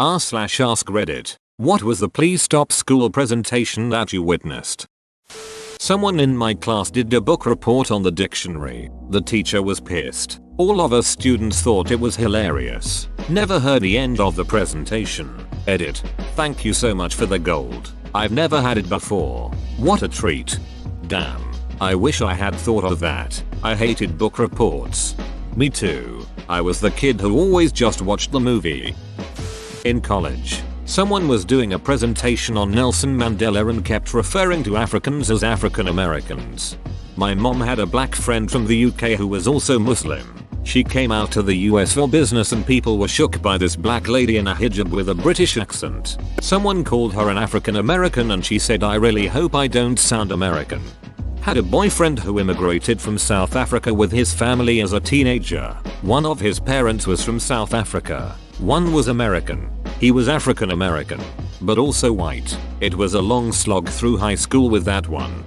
r/ask Reddit. What was the please stop school presentation that you witnessed? Someone in my class did a book report on the dictionary. The teacher was pissed. All of us students thought it was hilarious. Never heard the end of the presentation. Edit. Thank you so much for the gold. I've never had it before. What a treat. Damn. I wish I had thought of that. I hated book reports. Me too. I was the kid who always just watched the movie. In college, someone was doing a presentation on Nelson Mandela and kept referring to Africans as African Americans. My mom had a black friend from the UK who was also Muslim. She came out to the US for business and people were shook by this black lady in a hijab with a British accent. Someone called her an African American and she said, I really hope I don't sound American. Had a boyfriend who immigrated from South Africa with his family as a teenager. One of his parents was from South Africa. One was American. He was African American, but also white. It was a long slog through high school with that one.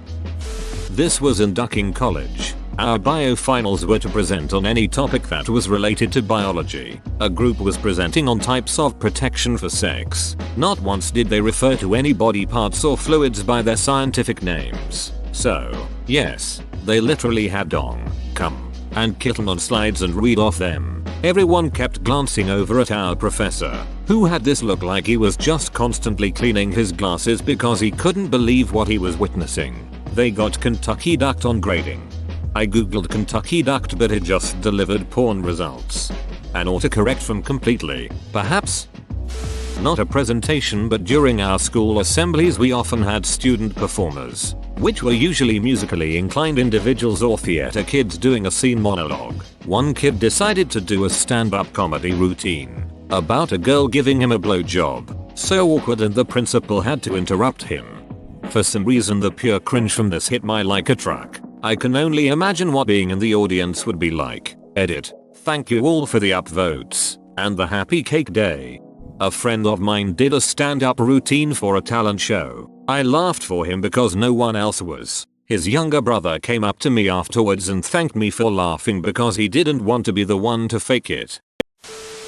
This was in Ducking College. Our bio finals were to present on any topic that was related to biology. A group was presenting on types of protection for sex. Not once did they refer to any body parts or fluids by their scientific names. So, yes, they literally had dong, cum, and kitten on slides and read off them. Everyone kept glancing over at our professor, who had this look like he was just constantly cleaning his glasses because he couldn't believe what he was witnessing. They got Kentucky ducked on grading. I googled Kentucky ducked but it just delivered porn results. An autocorrect from completely, perhaps? Not a presentation, but during our school assemblies we often had student performers, which were usually musically inclined individuals or theater kids doing a scene monologue. One kid decided to do a stand-up comedy routine about a girl giving him a blowjob. So awkward and the principal had to interrupt him. For some reason the pure cringe from this hit me like a truck. I can only imagine what being in the audience would be like. Edit. Thank you all for the upvotes and the happy cake day. A friend of mine did a stand-up routine for a talent show. I laughed for him because no one else was. His younger brother came up to me afterwards and thanked me for laughing because he didn't want to be the one to fake it.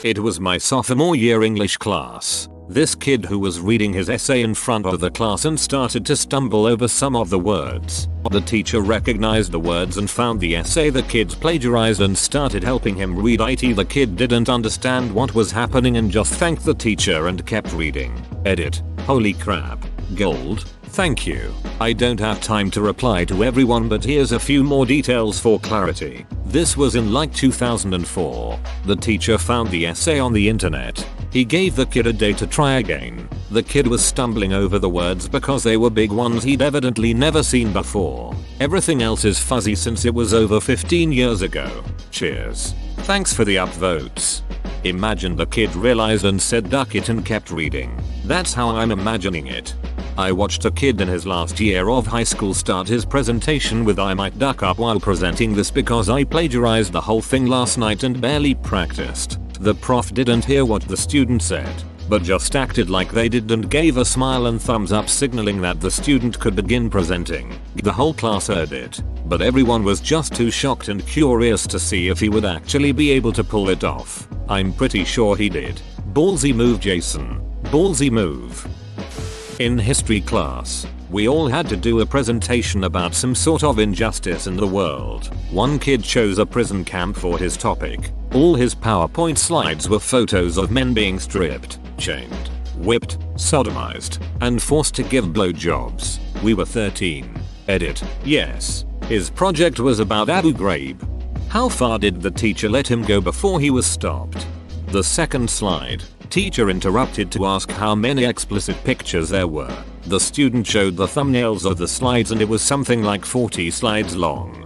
It was my sophomore year English class. This kid who was reading his essay in front of the class and started to stumble over some of the words. The teacher recognized the words and found the essay the kid plagiarized and started helping him read it. The kid didn't understand what was happening and just thanked the teacher and kept reading. Edit. Holy crap. Gold. Thank you. I don't have time to reply to everyone, but here's a few more details for clarity. This was in like 2004. The teacher found the essay on the internet. He gave the kid a day to try again. The kid was stumbling over the words because they were big ones he'd evidently never seen before. Everything else is fuzzy since it was over 15 years ago. Cheers. Thanks for the upvotes. Imagine the kid realized and said duck it and kept reading. That's how I'm imagining it. I watched a kid in his last year of high school start his presentation with I might duck up while presenting this because I plagiarized the whole thing last night and barely practiced. The prof didn't hear what the student said, but just acted like they did and gave a smile and thumbs up signaling that the student could begin presenting. The whole class heard it, but everyone was just too shocked and curious to see if he would actually be able to pull it off. I'm pretty sure he did. Ballsy move, Jason. Ballsy move. In history class, we all had to do a presentation about some sort of injustice in the world. One kid chose a prison camp for his topic. All his PowerPoint slides were photos of men being stripped, chained, whipped, sodomized, and forced to give blowjobs. We were 13. Edit. Yes. His project was about Abu Ghraib. How far did the teacher let him go before he was stopped? The second slide. Teacher interrupted to ask how many explicit pictures there were. The student showed the thumbnails of the slides and it was something like 40 slides long.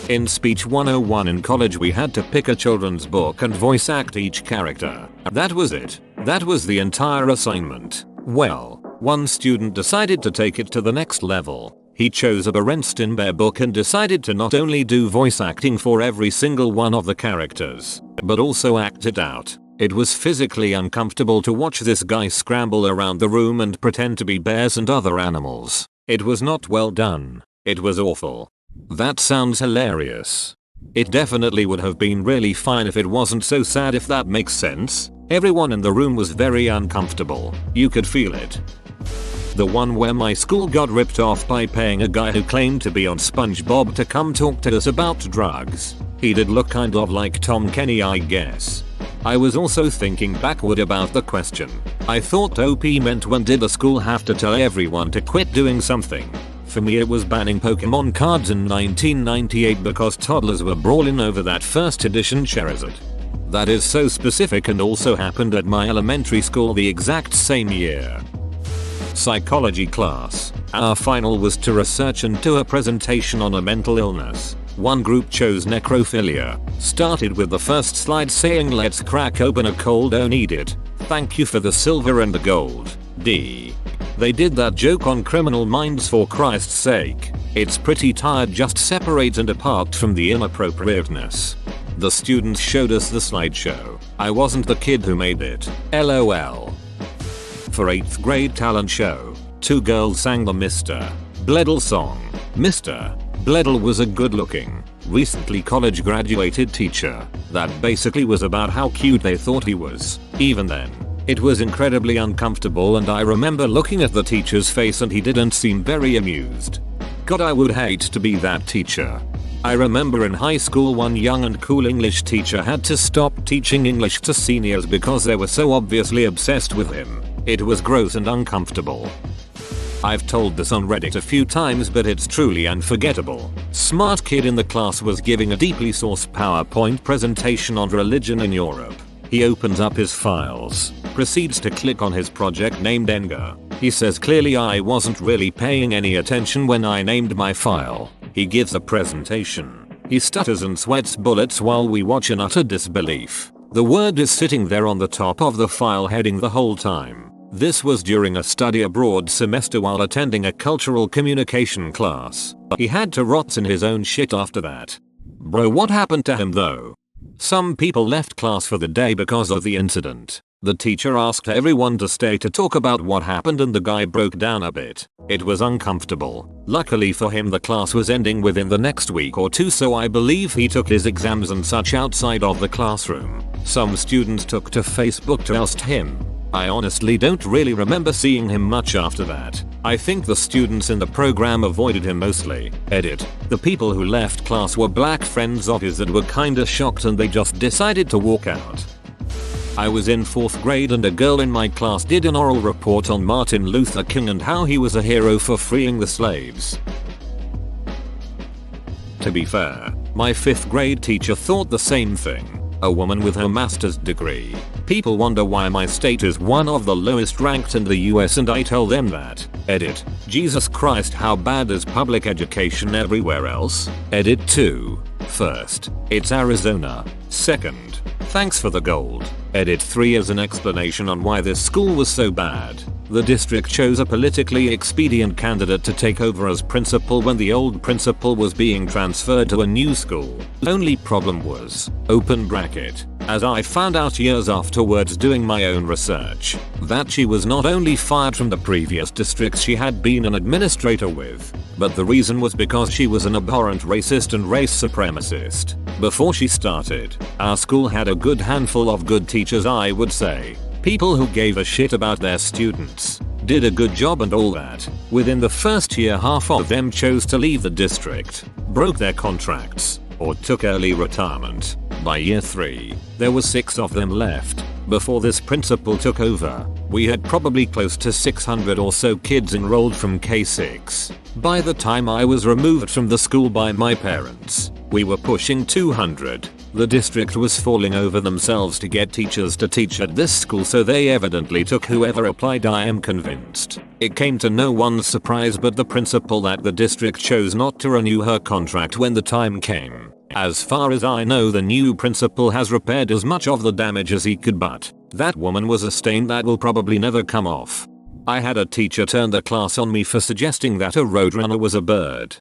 In Speech 101 in college we had to pick a children's book and voice act each character. That was it. That was the entire assignment. Well, one student decided to take it to the next level. He chose a Berenstain Bear book and decided to not only do voice acting for every single one of the characters, but also act it out. It was physically uncomfortable to watch this guy scramble around the room and pretend to be bears and other animals. It was not well done. It was awful. That sounds hilarious. It definitely would have been really fine if it wasn't so sad, if that makes sense. Everyone in the room was very uncomfortable. You could feel it. The one where my school got ripped off by paying a guy who claimed to be on SpongeBob to come talk to us about drugs. He did look kind of like Tom Kenny, I guess. I was also thinking backward about the question. I thought OP meant when did the school have to tell everyone to quit doing something? For me it was banning Pokemon cards in 1998 because toddlers were brawling over that first edition Charizard. That is so specific and also happened at my elementary school the exact same year. Psychology class. Our final was to research and do a presentation on a mental illness. One group chose necrophilia. Started with the first slide saying let's crack open a cold, don't eat it. Thank you for the silver and the gold. D. They did that joke on Criminal Minds, for Christ's sake. It's pretty tired, just separate and apart from the inappropriateness. The students showed us the slideshow. I wasn't the kid who made it. LOL. For 8th grade talent show, 2 girls sang the Mr. Bledel song. Mr. Bledel was a good-looking, recently college graduated teacher that basically was about how cute they thought he was. Even then, it was incredibly uncomfortable, and I remember looking at the teacher's face and he didn't seem very amused. God, I would hate to be that teacher. I remember in high school one young and cool English teacher had to stop teaching English to seniors because they were so obviously obsessed with him. It was gross and uncomfortable. I've told this on Reddit a few times, but it's truly unforgettable. Smart kid in the class was giving a deeply sourced PowerPoint presentation on religion in Europe. He opens up his files, proceeds to click on his project named Enger. He says clearly I wasn't really paying any attention when I named my file. He gives a presentation. He stutters and sweats bullets while we watch in utter disbelief. The word is sitting there on the top of the file heading the whole time. This was during a study abroad semester while attending a cultural communication class. He had to rot in his own shit after that. Bro, what happened to him though? Some people left class for the day because of the incident. The teacher asked everyone to stay to talk about what happened and the guy broke down a bit. It was uncomfortable. Luckily for him the class was ending within the next week or two, so I believe he took his exams and such outside of the classroom. Some students took to Facebook to oust him. I honestly don't really remember seeing him much after that. I think the students in the program avoided him mostly. Edit. The people who left class were black friends of his that were kinda shocked and they just decided to walk out. I was in 4th grade and a girl in my class did an oral report on Martin Luther King and how he was a hero for freeing the slaves. To be fair, my 5th grade teacher thought the same thing. A woman with her master's degree. People wonder why my state is one of the lowest ranked in the US and I tell them that. Edit. Jesus Christ, how bad is public education everywhere else? Edit 2. First, it's Arizona. Second, thanks for the gold. Edit 3 as an explanation on why this school was so bad. The district chose a politically expedient candidate to take over as principal when the old principal was being transferred to a new school. Only problem was, open bracket, as I found out years afterwards doing my own research, that she was not only fired from the previous districts she had been an administrator with, but the reason was because she was an abhorrent racist and race supremacist. Before she started, our school had a good handful of good teachers, I would say. People who gave a shit about their students, did a good job and all that. Within the first year half of them chose to leave the district, broke their contracts, or took early retirement. By year 3, there were 6 of them left. Before this principal took over, we had probably close to 600 or so kids enrolled from K6. By the time I was removed from the school by my parents, we were pushing 200. The district was falling over themselves to get teachers to teach at this school, so they evidently took whoever applied, I am convinced. It came to no one's surprise but the principal that the district chose not to renew her contract when the time came. As far as I know, the new principal has repaired as much of the damage as he could, but that woman was a stain that will probably never come off. I had a teacher turn the class on me for suggesting that a roadrunner was a bird.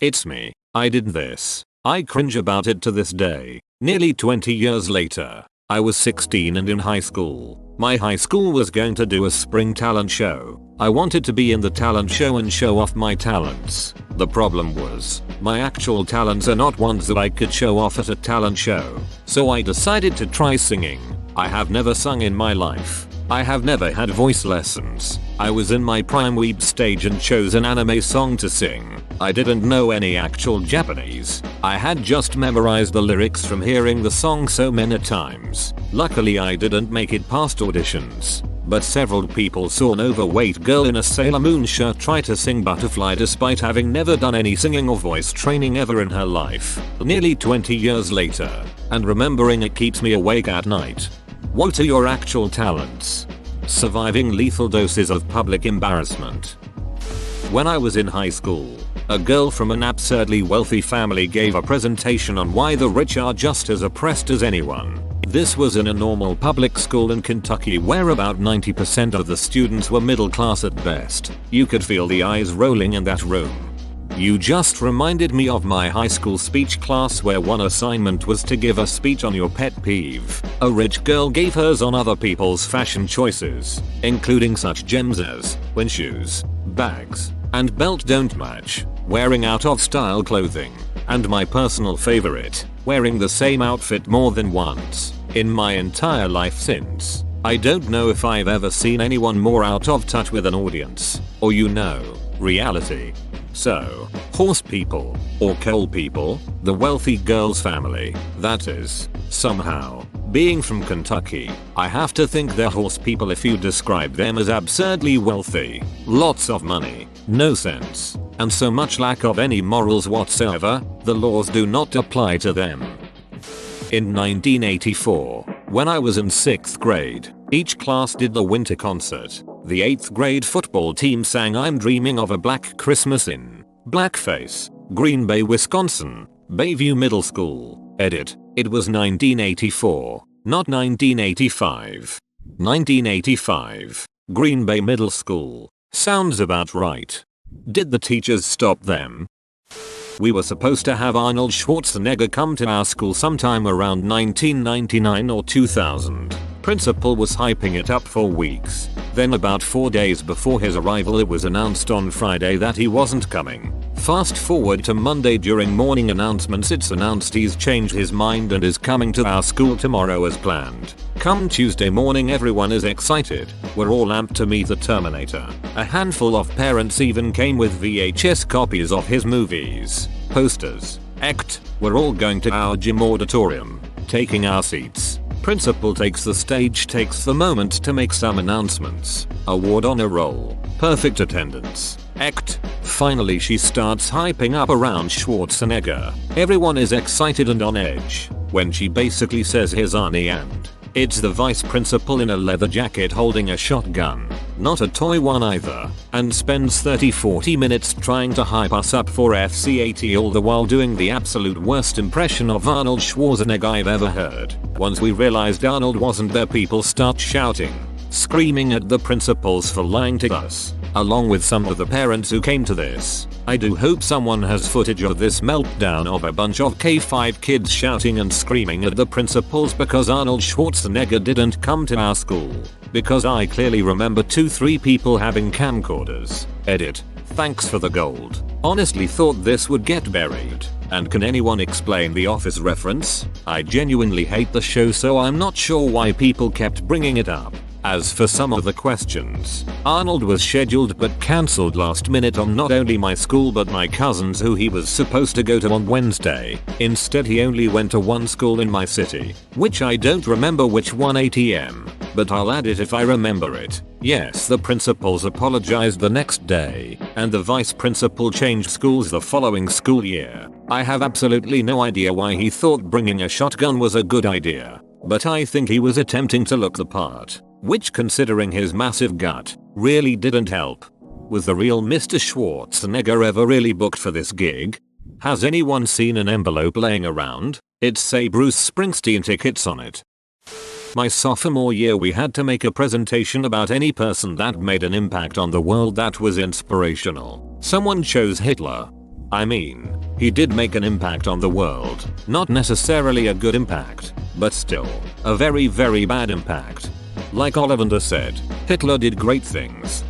It's me. I did this. I cringe about it to this day. Nearly 20 years later, I was 16 and in high school. My high school was going to do a spring talent show. I wanted to be in the talent show and show off my talents. The problem was, my actual talents are not ones that I could show off at a talent show. So I decided to try singing. I have never sung in my life. I have never had voice lessons. I was in my prime weeb stage and chose an anime song to sing. I didn't know any actual Japanese. I had just memorized the lyrics from hearing the song so many times. Luckily I didn't make it past auditions. But several people saw an overweight girl in a Sailor Moon shirt try to sing Butterfly despite having never done any singing or voice training ever in her life. Nearly 20 years later. And remembering it keeps me awake at night. What are your actual talents? Surviving lethal doses of public embarrassment. When I was in high school, a girl from an absurdly wealthy family gave a presentation on why the rich are just as oppressed as anyone. This was in a normal public school in Kentucky where about 90% of the students were middle class at best. You could feel the eyes rolling in that room. You just reminded me of my high school speech class where one assignment was to give a speech on your pet peeve. A rich girl gave hers on other people's fashion choices, including such gems as when shoes, bags, and belt don't match, wearing out of style clothing, and my personal favorite, wearing the same outfit more than once. In my entire life since, I don't know if I've ever seen anyone more out of touch with an audience, or reality. So, horse people, or coal people, the wealthy girl's family, that is, somehow. Being from Kentucky, I have to think they're horse people if you describe them as absurdly wealthy. Lots of money, no sense, and so much lack of any morals whatsoever, the laws do not apply to them. In 1984, when I was in 6th grade, each class did the winter concert. The 8th grade football team sang I'm Dreaming of a Black Christmas in blackface, Green Bay, Wisconsin, Bayview Middle School. Edit. It was 1984, not 1985. 1985. Green Bay Middle School. Sounds about right. Did the teachers stop them? We were supposed to have Arnold Schwarzenegger come to our school sometime around 1999 or 2000. Principal was hyping it up for weeks. Then about 4 days before his arrival it was announced on Friday that he wasn't coming. Fast forward to Monday during morning announcements it's announced he's changed his mind and is coming to our school tomorrow as planned. Come Tuesday morning everyone is excited. We're all amped to meet the Terminator. A handful of parents even came with VHS copies of his movies, posters, act. We're all going to our gym auditorium, taking our seats. Principal takes the stage, takes the moment to make some announcements. Award on a roll. Perfect attendance. Act. Finally she starts hyping up around Schwarzenegger. Everyone is excited and on edge when she basically says here's Arnie and it's the vice principal in a leather jacket holding a shotgun. Not a toy one either. And spends 30-40 minutes trying to hype us up for FC80 all the while doing the absolute worst impression of Arnold Schwarzenegger I've ever heard. Once we realized Arnold wasn't there people start shouting, screaming at the principals for lying to us, along with some of the parents who came to this. I do hope someone has footage of this meltdown of a bunch of K5 kids shouting and screaming at the principals because Arnold Schwarzenegger didn't come to our school. Because I clearly remember 2-3 people having camcorders. Edit. Thanks for the gold. Honestly thought this would get buried. And can anyone explain the Office reference? I genuinely hate the show so I'm not sure why people kept bringing it up. As for some of the questions, Arnold was scheduled but cancelled last minute on not only my school but my cousin's who he was supposed to go to on Wednesday. Instead he only went to one school in my city, which I don't remember which one ATM, but I'll add it if I remember it. Yes, the principals apologized the next day, and the vice principal changed schools the following school year. I have absolutely no idea why he thought bringing a shotgun was a good idea, but I think he was attempting to look the part. Which considering his massive gut, really didn't help. Was the real Mr. Schwarzenegger ever really booked for this gig? Has anyone seen an envelope laying around? It say Bruce Springsteen tickets on it. My sophomore year we had to make a presentation about any person that made an impact on the world that was inspirational. Someone chose Hitler. I mean, he did make an impact on the world. Not necessarily a good impact, but still, a very very bad impact. Like Ollivander said, Hitler did great things.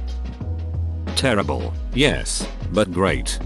Terrible, yes, but great.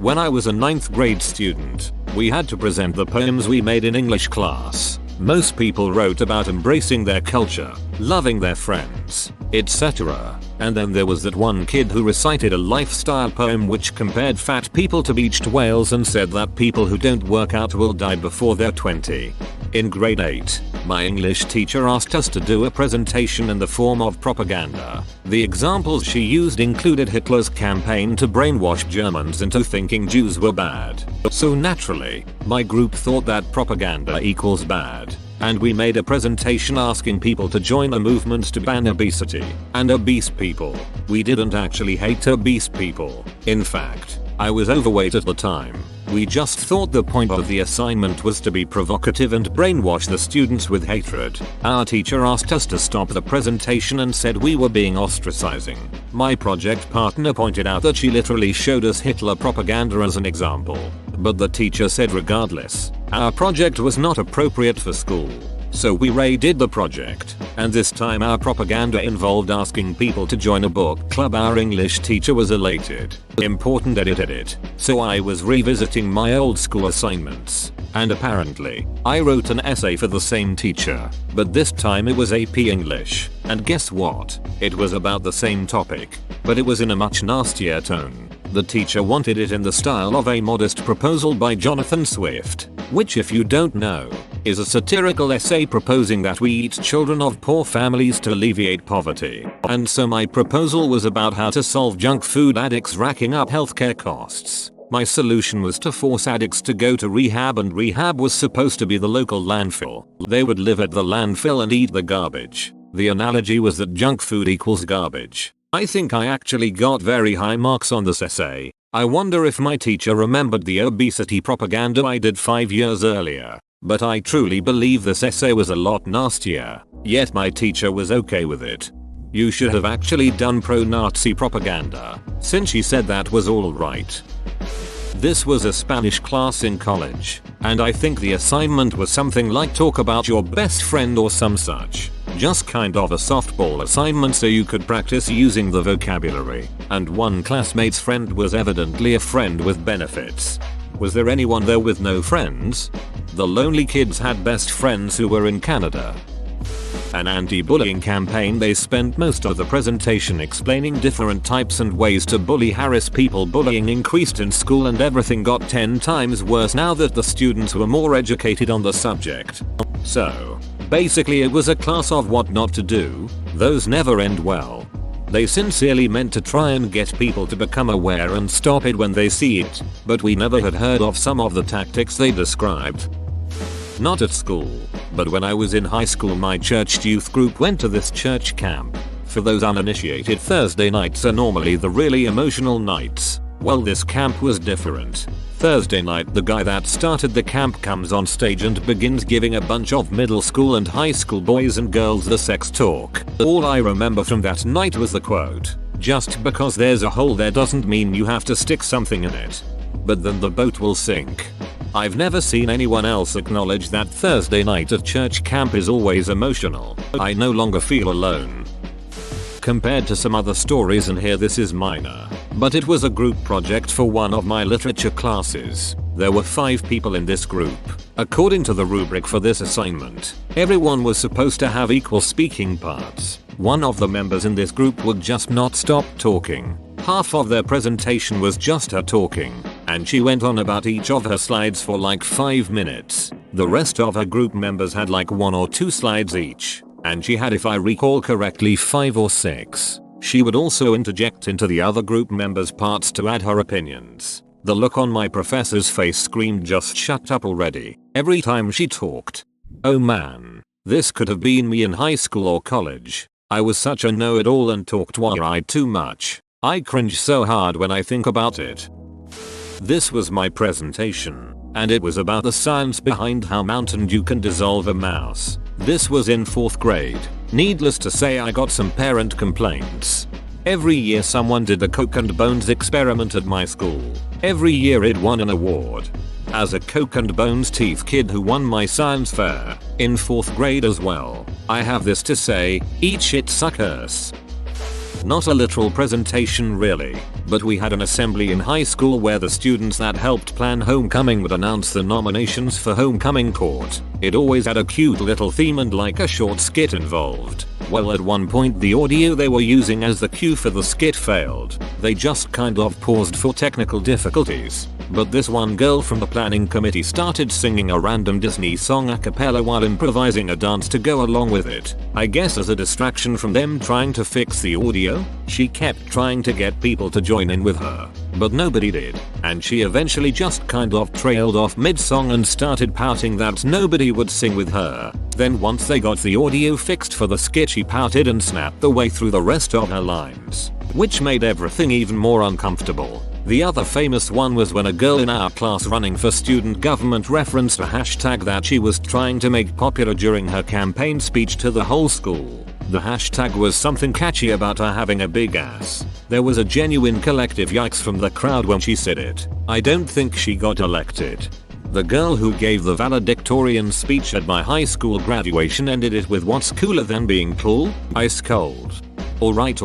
When I was a 9th grade student, we had to present the poems we made in English class. Most people wrote about embracing their culture, loving their friends, etc. And then there was that one kid who recited a lifestyle poem which compared fat people to beached whales and said that people who don't work out will die before they're 20. In grade 8, my English teacher asked us to do a presentation in the form of propaganda. The examples she used included Hitler's campaign to brainwash Germans into thinking Jews were bad. So naturally, my group thought that propaganda equals bad. And we made a presentation asking people to join a movement to ban obesity and obese people. We didn't actually hate obese people. In fact, I was overweight at the time. We just thought the point of the assignment was to be provocative and brainwash the students with hatred. Our teacher asked us to stop the presentation and said we were being ostracizing. My project partner pointed out that she literally showed us Hitler propaganda as an example. But the teacher said regardless, our project was not appropriate for school. So we redid the project, and this time our propaganda involved asking people to join a book club. Our English teacher was elated. Important edit. So I was revisiting my old school assignments, and apparently, I wrote an essay for the same teacher, but this time it was AP English, and guess what? It was about the same topic, but it was in a much nastier tone. The teacher wanted it in the style of A Modest Proposal by Jonathan Swift, which if you don't know, is a satirical essay proposing that we eat children of poor families to alleviate poverty. And so my proposal was about how to solve junk food addicts racking up healthcare costs. My solution was to force addicts to go to rehab, and rehab was supposed to be the local landfill. They would live at the landfill and eat the garbage. The analogy was that junk food equals garbage. I think I actually got very high marks on this essay. I wonder if my teacher remembered the obesity propaganda I did 5 years earlier. But I truly believe this essay was a lot nastier, yet my teacher was okay with it. You should have actually done pro-Nazi propaganda, since she said that was alright. This was a Spanish class in college, and I think the assignment was something like talk about your best friend or some such. Just kind of a softball assignment so you could practice using the vocabulary, and one classmate's friend was evidently a friend with benefits. Was there anyone there with no friends? The lonely kids had best friends who were in Canada. An anti-bullying campaign. They spent most of the presentation explaining different types and ways to harass people. Bullying increased in school and everything got 10 times worse now that the students were more educated on the subject. So, basically it was a class of what not to do. Those never end well. They sincerely meant to try and get people to become aware and stop it when they see it, but we never had heard of some of the tactics they described. Not at school, but when I was in high school my church youth group went to this church camp. For those uninitiated, Thursday nights are normally the really emotional nights. Well, this camp was different. Thursday night the guy that started the camp comes on stage and begins giving a bunch of middle school and high school boys and girls the sex talk. All I remember from that night was the quote, "Just because there's a hole there doesn't mean you have to stick something in it. But then the boat will sink." I've never seen anyone else acknowledge that Thursday night at church camp is always emotional. I no longer feel alone. Compared to some other stories in here, this is minor, but it was a group project for one of my literature classes. There were 5 people in this group. According to the rubric for this assignment, everyone was supposed to have equal speaking parts. One of the members in this group would just not stop talking. Half of their presentation was just her talking, and she went on about each of her slides for like 5 minutes. The rest of her group members had like 1 or 2 slides each, and she had, if I recall correctly, 5 or 6. She would also interject into the other group members' parts to add her opinions. The look on my professor's face screamed just shut up already every time she talked. Oh man, this could have been me in high school or college. I was such a know-it-all and talked way too much. I cringe so hard when I think about it. This was my presentation, and it was about the science behind how Mountain Dew can dissolve a mouse. This was in 4th grade. Needless to say, I got some parent complaints. Every year someone did the Coke and Bones experiment at my school. Every year it won an award. As a Coke and Bones teeth kid who won my science fair in 4th grade as well, I have this to say: eat shit, suckers. Not a literal presentation really, but we had an assembly in high school where the students that helped plan homecoming would announce the nominations for homecoming court. It always had a cute little theme and like a short skit involved. Well, at one point the audio they were using as the cue for the skit failed. They just kind of paused for technical difficulties. But this one girl from the planning committee started singing a random Disney song a cappella while improvising a dance to go along with it. I guess as a distraction from them trying to fix the audio, she kept trying to get people to join in with her. But nobody did, and she eventually just kind of trailed off mid-song and started pouting that nobody would sing with her. Then once they got the audio fixed for the skit, she pouted and snapped the way through the rest of her lines, which made everything even more uncomfortable. The other famous one was when a girl in our class running for student government referenced a hashtag that she was trying to make popular during her campaign speech to the whole school. The hashtag was something catchy about her having a big ass. There was a genuine collective yikes from the crowd when she said it. I don't think she got elected. The girl who gave the valedictorian speech at my high school graduation ended it with "What's cooler than being cool? Ice cold." Alright.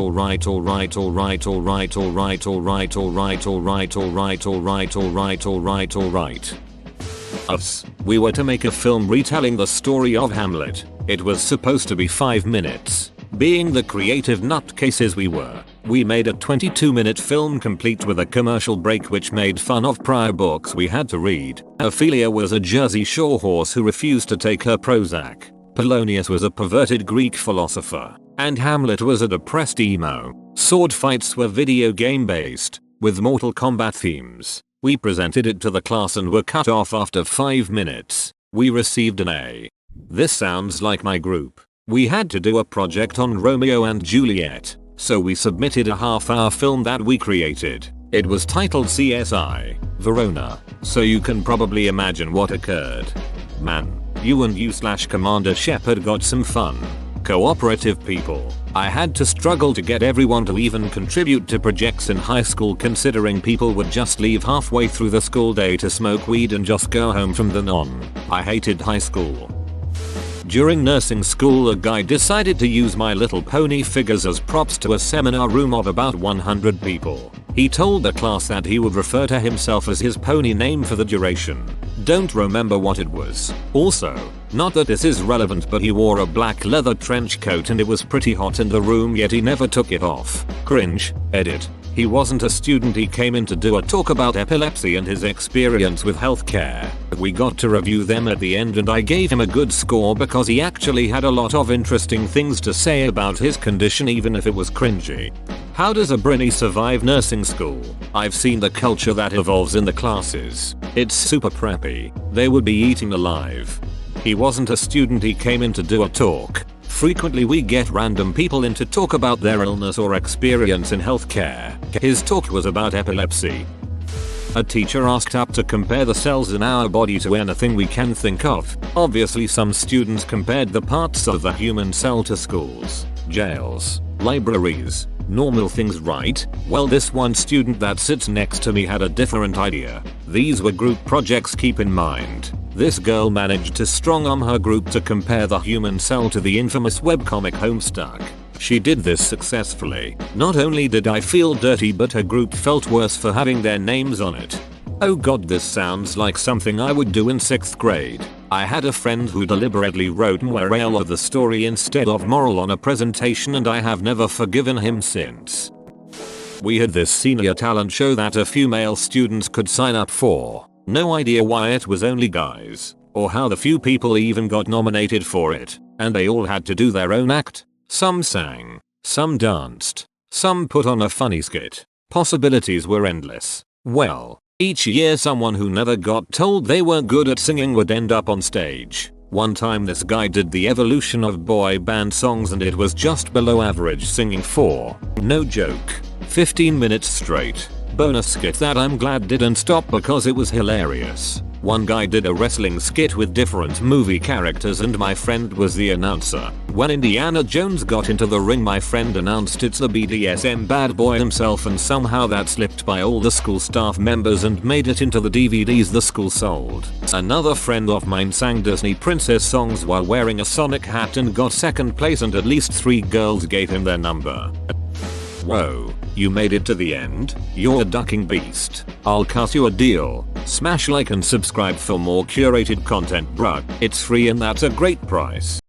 Us. We were to make a film retelling the story of Hamlet. It was supposed to be 5 minutes. Being the creative nutcases we were, we made a 22-minute film complete with a commercial break which made fun of prior books we had to read. Ophelia was a Jersey Shore horse who refused to take her Prozac. Polonius was a perverted Greek philosopher. And Hamlet was a depressed emo. Sword fights were video game based, with Mortal Kombat themes. We presented it to the class and were cut off after 5 minutes. We received an A. This sounds like my group. We had to do a project on Romeo and Juliet, so we submitted a half-hour film that we created. It was titled CSI Verona, so you can probably imagine what occurred. Man, you and you/Commander Shepard got some fun. Cooperative people. I had to struggle to get everyone to even contribute to projects in high school, considering people would just leave halfway through the school day to smoke weed and just go home from then on. I hated high school. During nursing school, a guy decided to use My Little Pony figures as props to a seminar room of about 100 people. He told the class that he would refer to himself as his pony name for the duration. Don't remember what it was. Also, not that this is relevant, but he wore a black leather trench coat and it was pretty hot in the room, yet he never took it off. Cringe. Edit. He wasn't a student, he came in to do a talk about epilepsy and his experience with healthcare. We got to review them at the end and I gave him a good score because he actually had a lot of interesting things to say about his condition, even if it was cringy. How does a Brinny survive nursing school? I've seen the culture that evolves in the classes. It's super preppy. They would be eaten alive. He wasn't a student, he came in to do a talk. Frequently we get random people in to talk about their illness or experience in healthcare. His talk was about epilepsy. A teacher asked us to compare the cells in our body to anything we can think of. Obviously some students compared the parts of the human cell to schools, jails, libraries, normal things, right? Well, this one student that sits next to me had a different idea. These were group projects, keep in mind. This girl managed to strong-arm her group to compare the human cell to the infamous webcomic Homestuck. She did this successfully. Not only did I feel dirty, but her group felt worse for having their names on it. Oh god, this sounds like something I would do in 6th grade. I had a friend who deliberately wrote moral of the story instead of moral on a presentation and I have never forgiven him since. We had this senior talent show that a few male students could sign up for. No idea why it was only guys, or how the few people even got nominated for it, and they all had to do their own act. Some sang, some danced, some put on a funny skit. Possibilities were endless. Well, each year someone who never got told they were good at singing would end up on stage. One time this guy did the evolution of boy band songs and it was just below average singing for, no joke, 15 minutes straight. Bonus skit that I'm glad didn't stop because it was hilarious. One guy did a wrestling skit with different movie characters and my friend was the announcer. When Indiana Jones got into the ring, my friend announced it's the BDSM bad boy himself, and somehow that slipped by all the school staff members and made it into the DVDs the school sold. Another friend of mine sang Disney princess songs while wearing a Sonic hat and got 2nd place, and at least 3 girls gave him their number. Whoa, you made it to the end? You're a ducking beast. I'll cut you a deal. Smash like and subscribe for more curated content, bruh. It's free and that's a great price.